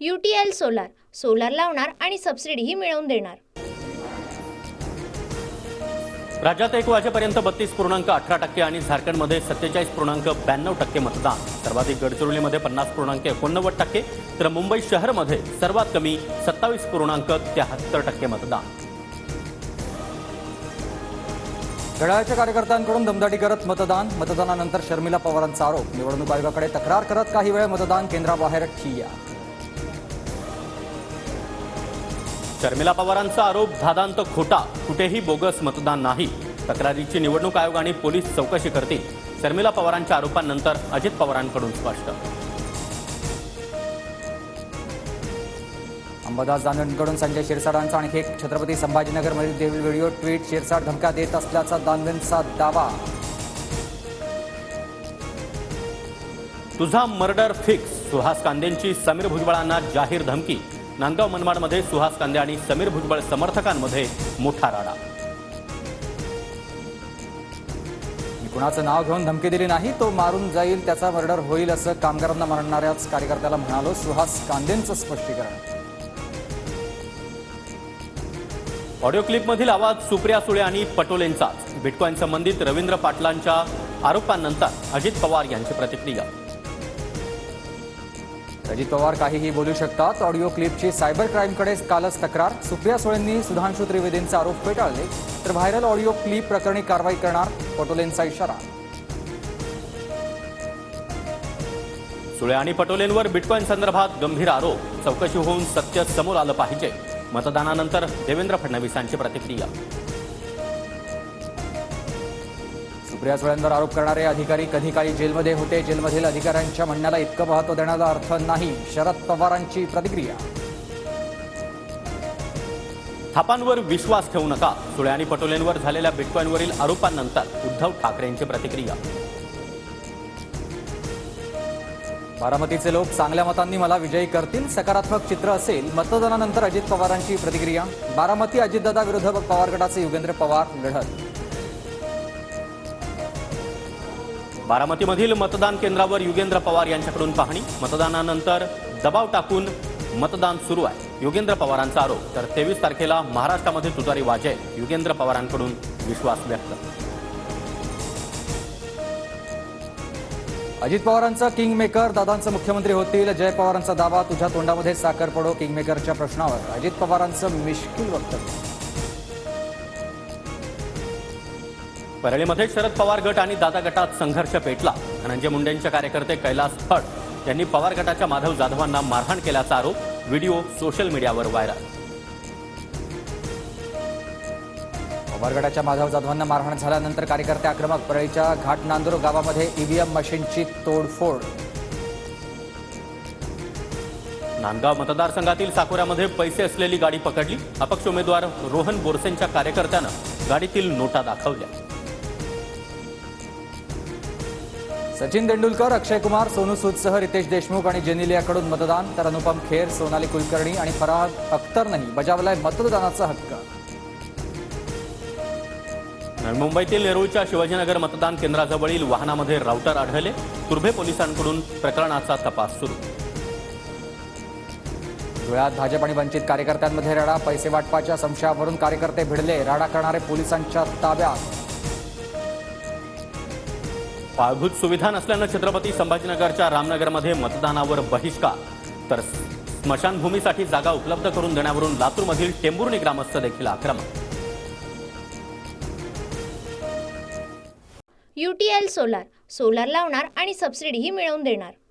UTL solar लावणार आणि सबसिडीही मिळवून देणार। राज्यात 1 वाजेपर्यंत 32.18% आणि झारखंडमध्ये 47.92% मतदान। सर्वाधिक गडचिरोलीमध्ये 50.89% तर मुंबई शहरमध्ये सर्वात कमी 27.73% मतदान। घड्याळाच्या कार्यकर्त्यांकडून दमदाटी करत मतदानानंतर शर्मिला पवारांचा आरोप। निवडणूक आयोगाकडे तक्रार करत काही वेळ मतदान केंद्राबाहेर ठिय्या। शर्मिला पवारांचा आरोप धादांत खोटा, कुठेही बोगस मतदान नाही। तक्रारीची निवडणूक आयोग आणि पोलीस चौकशी करतील। शर्मिला पवारांच्या आरोपांनंतर अजित पवारांकडून स्पष्ट। अंबादास दानवेंकडून संजय शिरसाटांचा आणखी एक छत्रपती संभाजीनगरमधील व्हिडिओ ट्विट। शिरसाट धमक्या देत असल्याचा दानवेंचा दावा। तुझा मर्डर फिक्स, सुहास कांदेंची समीर भुजबळांना जाहीर धमकी। नांदगाव मनमाडमध्ये सुहास कांदे आणि समीर भुजबळ समर्थकांमध्ये मोठा राडा। मी कुणाचं नाव घेऊन धमकी दिली नाही, तो मारून जाईल, त्याचा मर्डर होईल असं कामगारांना म्हणणाऱ्याच कार्यकर्त्याला म्हणालो। सुहास कांदेंचं स्पष्टीकरण। ऑडिओ क्लिपमधील आवाज सुप्रिया सुळे आणि पटोलेंचाच। बिटकॉइन संबंधित रवींद्र पाटलांच्या आरोपांनंतर अजित पवार यांची प्रतिक्रिया। अजित पवार काहीही बोलू शकतात। ऑडिओ क्लिपची सायबर क्राईमकडे कालच तक्रार। सुप्रिया सुळेंनी सुधांशु त्रिवेदींचे आरोप फेटाळले, तर व्हायरल ऑडिओ क्लिप प्रकरणी कारवाई करणार, पटोलेंचा इशारा। सुळे आणि पटोलेंवर बिटकॉइन संदर्भात गंभीर आरोप। चौकशी होऊन सत्य समोर आलं पाहिजे। मतदानानंतर देवेंद्र फडणवीसांची प्रतिक्रिया। सुप्रिया सुळेंवर आरोप करणारे अधिकारी कधी काळी जेलमध्ये होते। जेलमधील अधिकाऱ्यांच्या म्हणण्याला इतकं महत्त्व देण्याला अर्थ नाही, शरद पवारांची प्रतिक्रिया। थापांवर विश्वास ठेवू नका, सुळे आणि पटोलेंवर झालेल्या बिटकॉइनवरील आरोपांनंतर उद्धव ठाकरेंची प्रतिक्रिया। बारामतीचे लोक चांगल्या मतांनी मला विजयी करतील, सकारात्मक चित्र असेल। मतदानानंतर अजित पवारांची प्रतिक्रिया। बारामती अजितदादा विरुद्ध पवार गटाचे युगेंद्र पवार लढत। बारामतीमधील मतदान केंद्रावर युगेंद्र पवार यांच्याकडून पाहणी। मतदानानंतर दबाव टाकून मतदान सुरू आहे, युगेंद्र पवारांचा आरोप। तर 23 तारखेला महाराष्ट्रामध्ये तुतारी वाजेल, युगेंद्र पवारांकडून विश्वास व्यक्त। अजित पवारांचा किंगमेकर, दादांचं मुख्यमंत्री होतील, जय पवारांचा दावा। तुझ्या तोंडामध्ये साखर पडो, किंगमेकरच्या प्रश्नावर अजित पवारांचं मिश्किल वक्तव्य। परळीमध्ये शरद पवार गट आणि दादा गटात संघर्ष पेटला। धनंजय मुंडेंचे कार्यकर्ते कैलास फड यांनी पवार गटाच्या माधव जाधवांना मारहाण केल्याचा आरोप। व्हिडिओ सोशल मीडियावर व्हायरल। पवार गटाच्या माधव जाधवांना मारहाण झाल्यानंतर कार्यकर्ते आक्रमक। परळीच्या घाटनांदूर गावामध्ये ईव्हीएम मशीनची तोडफोड। नांदगाव मतदारसंघातील साकोऱ्यामध्ये पैसे असलेली गाडी पकडली। अपक्ष उमेदवार रोहन बोरसेंच्या कार्यकर्त्यानं गाडीतील नोटा दाखवल्या। सचिन तेंडुलकर, अक्षय कुमार, सोनू सूदसह रितेश देशमुख आणि जेनिलियाकडून मतदान, तर अनुपम खेर, सोनाली कुलकर्णी आणि फराह अख्तरनंही बजावलाय मतदानाचा हक्क। मुंबईतील नेरूळच्या शिवाजीनगर मतदान केंद्राजवळील वाहनामध्ये राऊटर आढळले। तुर्भे पोलिसांकडून प्रकरणाचा तपास सुरू। धुळ्यात भाजप आणि वंचित कार्यकर्त्यांमध्ये राडा। पैसे वाटपाच्या संशयावरून कार्यकर्ते भिडले, राडा करणारे पोलिसांच्या ताब्यात। पायाभूत सुविधा नसल्यानं छत्रपती संभाजीनगरच्या रामनगरमध्ये मतदानावर बहिष्कार, तर स्मशानभूमीसाठी जागा उपलब्ध करून देण्यावरून लातूरमधील टेंभुर्णी ग्रामस्थ देखील आक्रमक। UTL सोलार लावणार आणि सबसिडीही मिळवून देणार।